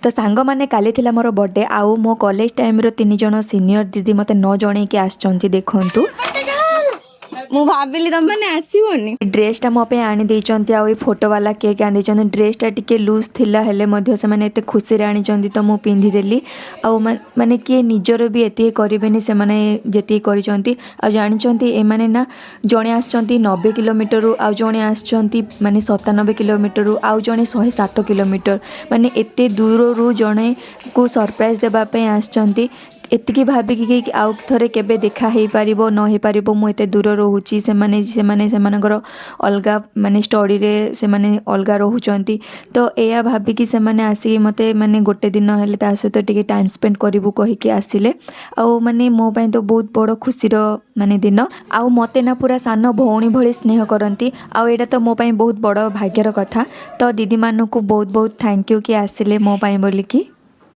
तो सांग मैंने काली थिला मोर बर्थडे आउ मो कॉलेज टाइम रो 3 जण सीनियर दीदी मते न जणे के आछंती देखंतु मु भाबिली तुम मैंने आसीबोनी ड्रेसटा मो पे आनी देइचंती आ फोटो वाला केक आनी देइचंती ड्रेसटा टिके लूज थिला हेले मध्य से माने एते खुशी रे आनी चंती तो मु पिंधि देली आ माने के निजर भी एते करिबेनी से माने जेती करिचंती आ जानि चंती ए माने ना जणे आछंती 90 किलोमीटर आ जणे आछंती माने 97 किलोमीटर आ जणे 107 किलोमीटर माने एते दूर रु जणे को सरप्राइज देबा पे आछंती एतिकी भाविकी कि आउ थरे केबे देखा हो पार न हो पार मुझे दूर रोची से अलगा माने स्टडी रे से माने अलगा रोचंती तो या भाविकी से माने आसी मते माने गोटे दिन हेले ता सहित टिके टाइम स्पेंड करिवु कहिके आसिले आउ माने मो पई तो बहुत बड़ खुशी रो माने दिन आउ मते ना पूरा सान भौणी भली स्नेह करती आउ एटा तो मो पई बहुत बड़ भाग्यर कथा तो दीदी मानू को बहुत बहुत थैंक यू कि आसिले मो पई बोलिकी।